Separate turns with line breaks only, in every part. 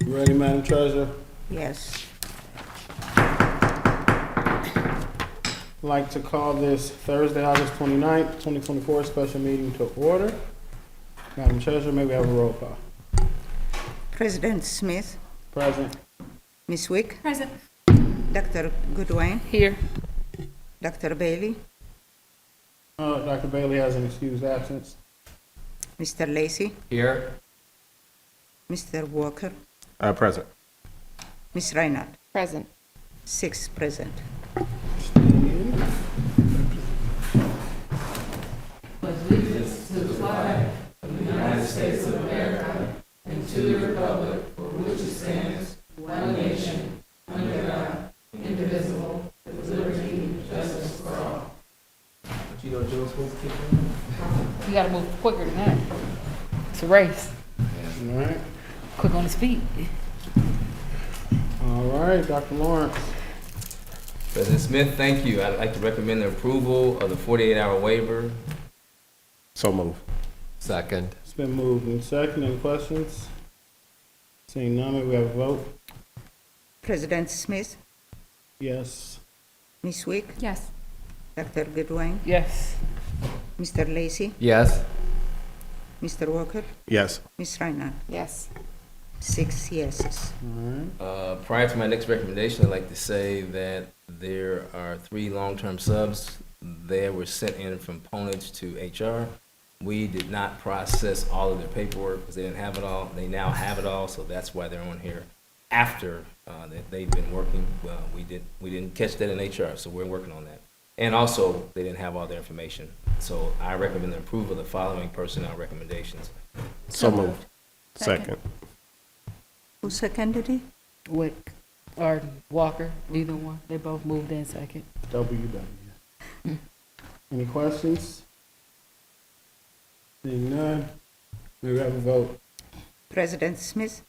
Ready, Madam Treasurer?
Yes.
Like to call this Thursday, August 29th, 2024 special meeting to order. Madam Treasurer, may we have a roll call?
President Smith,
Present.
Ms. Wick,
Present.
Dr. Goodwin,
Here.
Dr. Bailey,
Dr. Bailey has an excused absence.
Mr. Lacy,
Here.
Mr. Walker,
Present.
Ms. Reinhardt.
Present.
6 present.
You know Joe's supposed to kick in?
You gotta move quicker than that. It's a race.
All right.
Quick on his feet.
All right, Dr. Lawrence.
President Smith, thank you. I'd like to recommend the approval of the 48-hour waiver.
So move.
Second.
It's been moved and second. Any questions? Seeing none, may we have a vote?
President Smith,
Yes.
Ms. Wick,
Yes.
Dr. Goodwin,
Yes.
Mr. Lacy,
Yes.
Mr. Walker,
Yes.
Ms. Reinhardt.
Yes.
6 yeses.
All right.
Prior to my next recommendation, I'd like to say that there are 3 long-term subs. They were sent in from Ponage to HR. We did not process all of their paperwork because they didn't have it all. They now have it all, so that's why they're on here after they've been working. Well, we didn't catch that in HR, so we're working on that. And also, they didn't have all their information. So I recommend the approval of the following personnel recommendations.
So moved. Second.
Who seconded it?
Wick or Walker, either one. They both moved in second.
WW. Any questions? Seeing none, may we have a vote?
President Smith,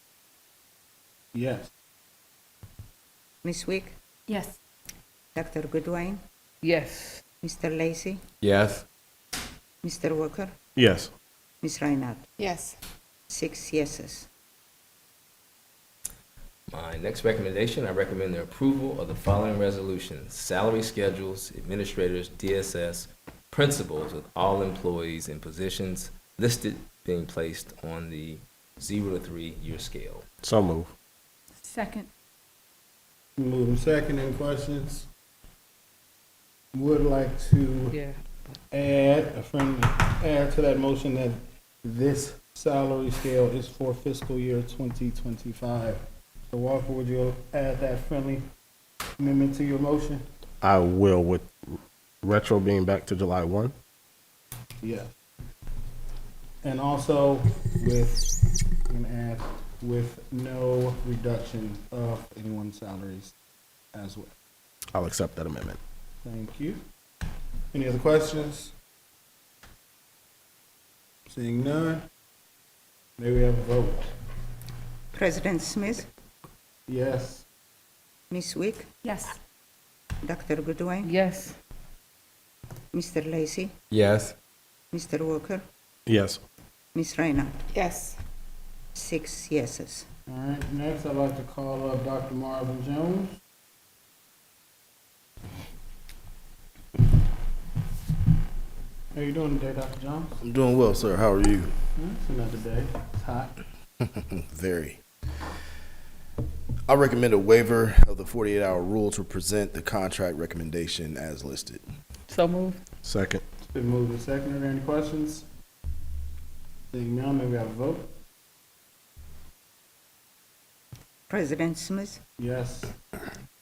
Yes.
Ms. Wick,
Yes.
Dr. Goodwin,
Yes.
Mr. Lacy,
Yes.
Mr. Walker,
Yes.
Ms. Reinhardt.
Yes.
6 yeses.
My next recommendation, I recommend the approval of the following resolutions: salary schedules, administrators, DSS, principals with all employees in positions listed being placed on the 0 to 3 year scale.
So move.
Second.
Moving second, any questions? Would like to
Yeah.
add to that motion that this salary scale is for fiscal year 2025. So Walker, would you add that friendly amendment to your motion?
I will, with retro being back to July 1.
Yeah. And also with, I'm gonna add, with no reduction of anyone's salaries as well.
I'll accept that amendment.
Thank you. Any other questions? Seeing none, may we have a vote?
President Smith,
Yes.
Ms. Wick,
Yes.
Dr. Goodwin,
Yes.
Mr. Lacy,
Yes.
Mr. Walker,
Yes.
Ms. Reinhardt.
Yes.
6 yeses.
All right, next I'd like to call up Dr. Marvin Jones. How you doing today, Dr. Jones?
I'm doing well, sir. How are you?
It's another day. It's hot.
Very. I recommend a waiver of the 48-hour rule to present the contract recommendation as listed.
So moved.
Second.
It's been moved and seconded. Are there any questions? Seeing none, may we have a vote?
President Smith,
Yes.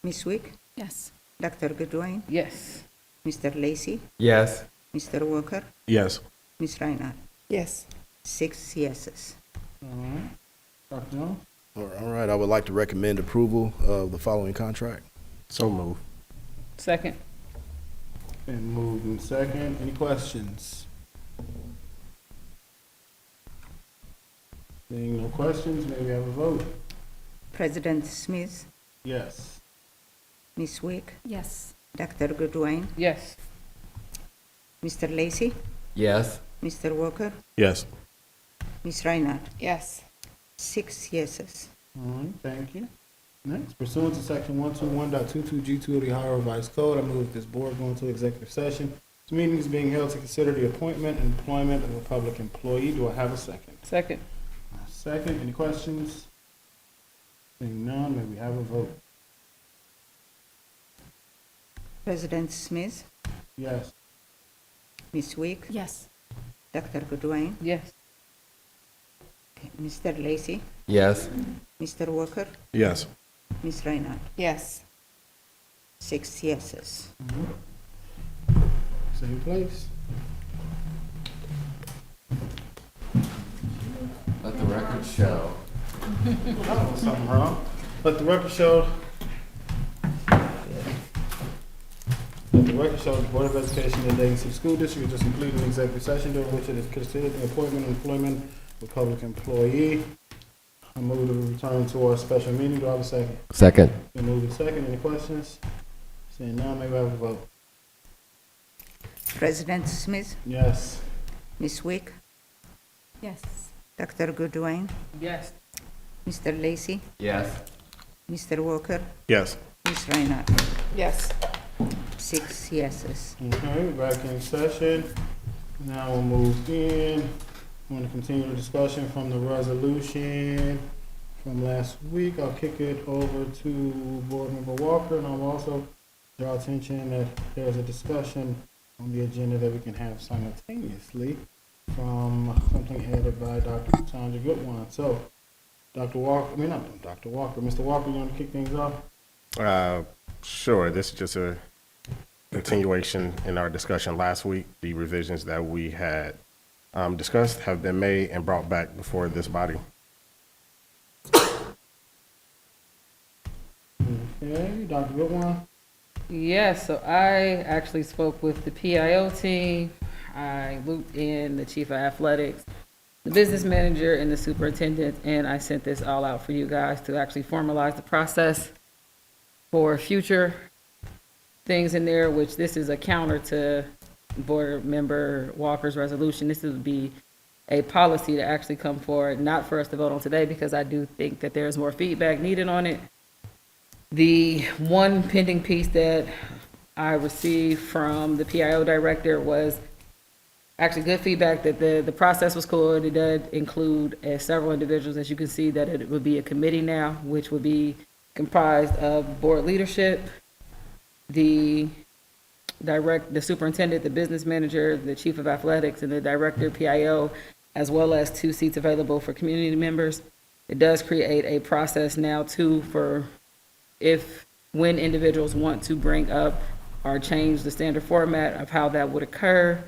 Ms. Wick,
Yes.
Dr. Goodwin,
Yes.
Mr. Lacy,
Yes.
Mr. Walker,
Yes.
Ms. Reinhardt.
Yes.
6 yeses.
All right. Dr. Jones?
All right, I would like to recommend approval of the following contract.
So move.
Second.
Been moved and second. Any questions? Seeing no questions, may we have a vote?
President Smith,
Yes.
Ms. Wick,
Yes.
Dr. Goodwin,
Yes.
Mr. Lacy,
Yes.
Mr. Walker,
Yes.
Ms. Reinhardt.
Yes.
6 yeses.
All right, thank you. Next, pursuant to section 121.22G2 of the Ohio Revised Code, I move that this board go into executive session. This meeting is being held to consider the appointment and employment of a public employee. Do I have a second?
Second.
Second, any questions? Seeing none, may we have a vote?
President Smith,
Yes.
Ms. Wick,
Yes.
Dr. Goodwin,
Yes.
Mr. Lacy,
Yes.
Mr. Walker,
Yes.
Ms. Reinhardt.
Yes.
6 yeses.
Same place.
Let the record show.
Oh, something wrong. Let the record show. Let the record show the Board of Education of the Dayton City School District is just completing an executive session during which it is considered the appointment and employment of a public employee. I move to return to our special meeting. Do I have a second?
Second.
Been moved and second. Any questions? Seeing none, may we have a vote?
President Smith,
Yes.
Ms. Wick,
Yes.
Dr. Goodwin,
Yes.
Mr. Lacy,
Yes.
Mr. Walker,
Yes.
Ms. Reinhardt.
Yes.
6 yeses.
Okay, we're back in session. Now we'll move in. I'm going to continue the discussion from the resolution from last week. I'll kick it over to Board Member Walker, and I'll also draw attention that there's a discussion on the agenda that we can have simultaneously from something added by Dr. Sandra Goodwin. So, Dr. Walker, I mean, not Dr. Walker, Mr. Walker, you want to kick things off?
Sure, this is just a continuation in our discussion last week. The revisions that we had discussed have been made and brought back before this body.
Okay, Dr. Goodwin?
Yes, so I actually spoke with the PIO team. I looped in the chief of athletics, the business manager, and the superintendent, and I sent this all out for you guys to actually formalize the process for future things in there, which this is a counter to Board Member Walker's resolution. This would be a policy to actually come forward, not for us to vote on today, because I do think that there's more feedback needed on it. The one pending piece that I received from the PIO director was actually good feedback that the process was cool. It did include several individuals, as you can see, that it would be a committee now, which would be comprised of board leadership, the superintendent, the business manager, the chief of athletics, and the director PIO, as well as 2 seats available for community members. It does create a process now too for when individuals want to bring up or change the standard format of how that would occur.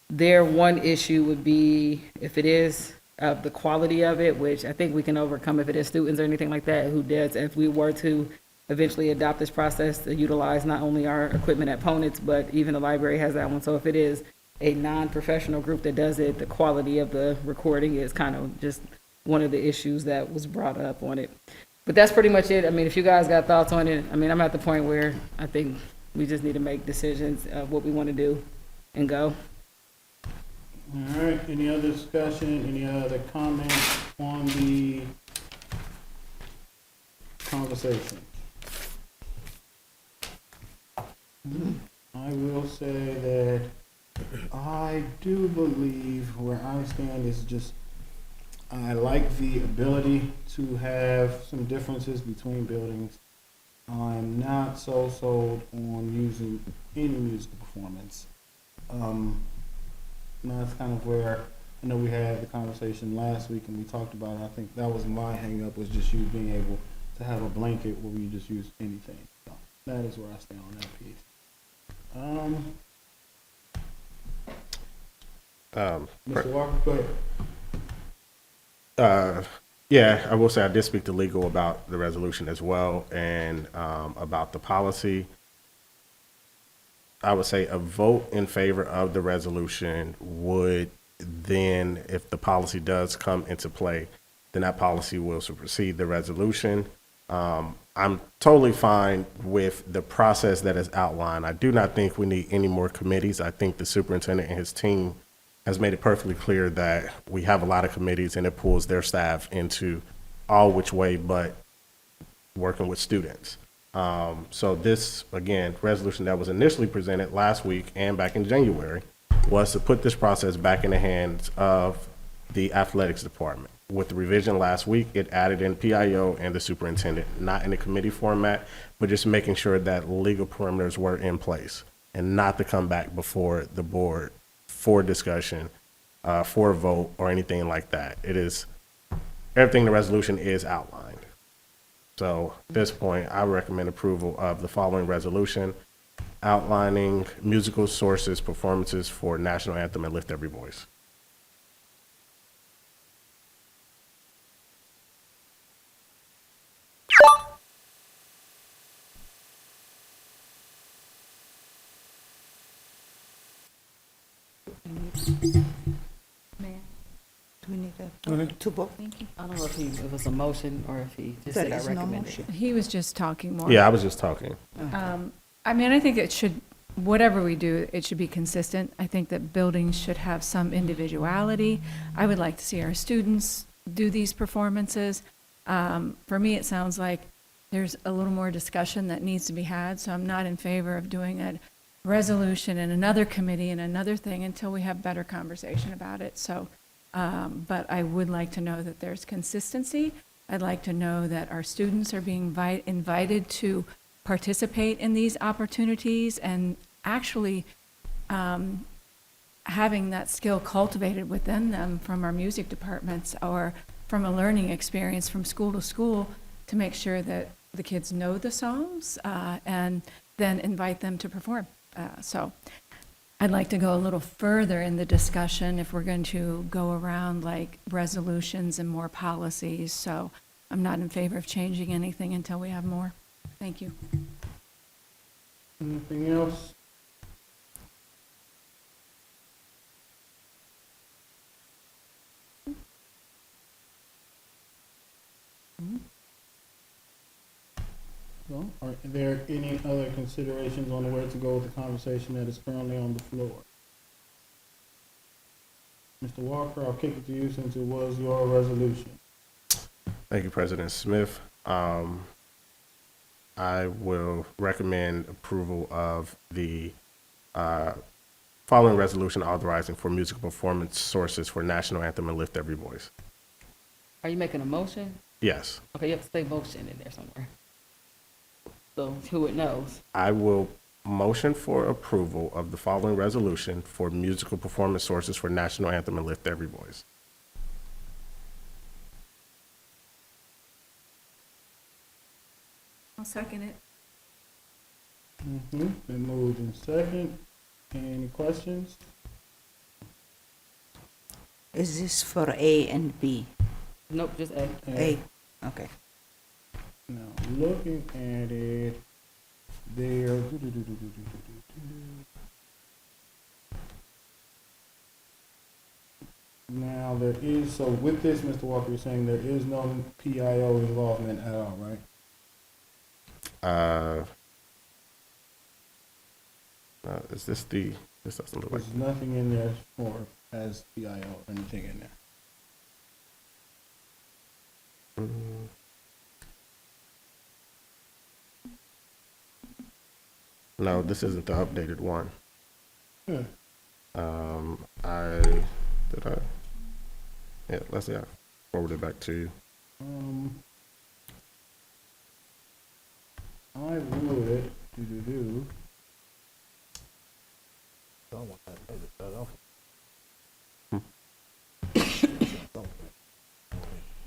Their one issue would be if it is of the quality of it, which I think we can overcome if it is students or anything like that who does, if we were to eventually adopt this process to utilize not only our equipment at Ponitz, but even the library has that one. So if it is a non-professional group that does it, the quality of the recording is kind of just one of the issues that was brought up on it. But that's pretty much it. I mean, if you guys got thoughts on it, I mean, I'm at the point where I think we just need to make decisions of what we want to do and go.
All right, any other discussion, any other comments on the conversation? I will say that I do believe where I stand is just, I like the ability to have some differences between buildings. I'm not so sold on using any musical performance. That's kind of where, I know we had the conversation last week and we talked about it. I think that was my hang up, was just you being able to have a blanket where you just use anything. So that is where I stand on that piece. Mr. Walker, go ahead.
Yeah, I will say I did speak to legal about the resolution as well and about the policy. I would say a vote in favor of the resolution would then, if the policy does come into play, then that policy will supersede the resolution. I'm totally fine with the process that is outlined. I do not think we need any more committees. I think the superintendent and his team has made it perfectly clear that we have a lot of committees and it pulls their staff into all which way but working with students. So this, again, resolution that was initially presented last week and back in January was to put this process back in the hands of the athletics department. With the revision last week, it added in PIO and the superintendent, not in the committee format, but just making sure that legal parameters were in place and not to come back before the board for discussion, for a vote or anything like that. It is, everything in the resolution is outlined. So at this point, I recommend approval of the following resolution outlining musical sources, performances for national anthem and Lift Every Voice.
Do we need to vote?
I don't know if it was a motion or if he just
There
said I
is no
recommend it.
motion.
He was just talking more.
Yeah, I was just talking.
I mean, I think it should, whatever we do, it should be consistent. I think that buildings should have some individuality. I would like to see our students do these performances. For me, it sounds like there's a little more discussion that needs to be had, so I'm not in favor of doing a resolution in another committee and another thing until we have better conversation about it. So, but I would like to know that there's consistency. I'd like to know that our students are being invited to participate in these opportunities and actually having that skill cultivated within them from our music departments or from a learning experience from school to school to make sure that the kids know the songs and then invite them to perform. So I'd like to go a little further in the discussion if we're going to go around like resolutions and more policies. So I'm not in favor of changing anything until we have more. Thank you.
Anything else? Well, are there any other considerations on where to go with the conversation that is currently on the floor? Mr. Walker, I'll kick it to you since it was your resolution.
Thank you, President Smith. I will recommend approval of the following resolution authorizing for musical performance sources for national anthem and Lift Every Voice.
Are you making a motion?
Yes,
Okay, you have to say motion in there somewhere. So who it knows.
I will motion for approval of the following resolution for musical performance sources for national anthem and Lift Every Voice.
I'll second it.
Been moved in second. Any questions?
Is this for A and B?
Nope, just A.
A, okay.
Now, looking at it, there. Now, there is, so with this, Mr. Walker, you're saying there is no PIO involvement at all, right?
Is this the, this doesn't look like,
There's nothing in there for as PIO or anything in there.
no, this isn't the updated one.
Yeah.
Yeah, let's see, I forward it back to you.
I would,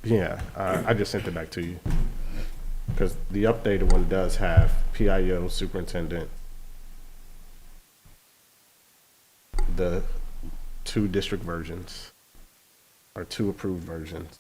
Yeah, I just sent it back to you. Because the updated one does have PIO, superintendent, the 2 district versions, or 2 approved versions.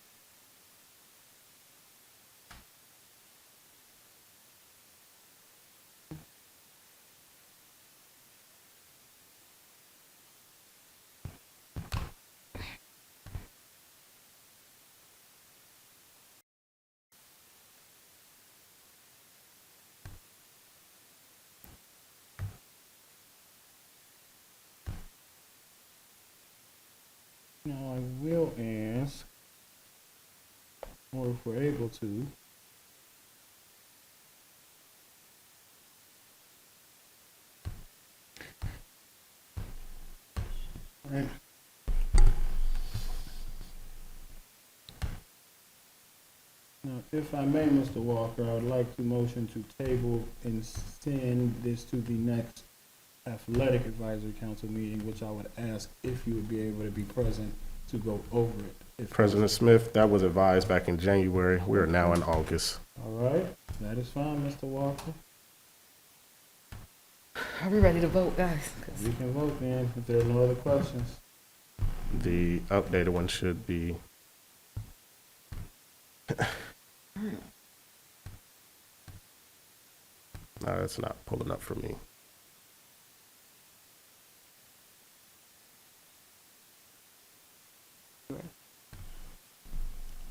now I will ask, or if we're able to. Right. Now, if I may, Mr. Walker, I would like to motion to table and send this to the next athletic advisory council meeting, which I would ask if you would be able to be present to go over it. If
President Smith, that was advised back in January. We are now in August.
All right, that is fine, Mr. Walker.
Are we ready to vote, guys? 'Cause
We can vote then, if there are no other questions.
The updated one should be. No, that's not pulling up for me.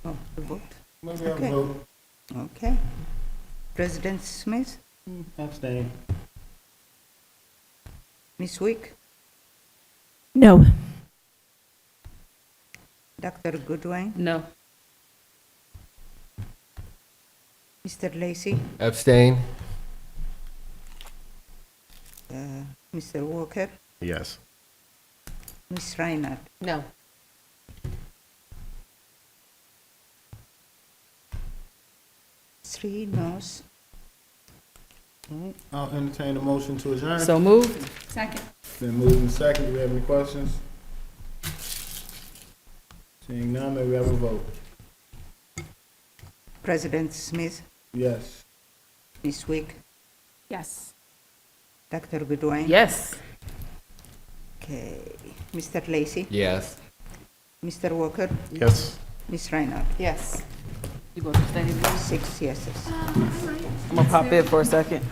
Oh, the vote?
Maybe I'll
Okay.
vote.
Okay. President Smith,
Abstain.
Ms. Wick,
No.
Dr. Goodwin,
No.
Mr. Lacy,
Abstain?
Mr. Walker,
Yes.
Ms. Reinhardt.
No.
Three noes.
All right, I'll entertain a motion to adjourn.
So moved?
Second.
Been moved and second. Do we have any questions? Seeing none, may we have a vote?
President Smith,
Yes.
Ms. Wick,
Yes.
Dr. Goodwin.
Yes.
Okay. Mr. Lacy,
Yes.
Mr. Walker,
Yes.
Ms. Reinhardt.
Yes. You go to stadium?
6 yeses.
I'm gonna pop in for a second.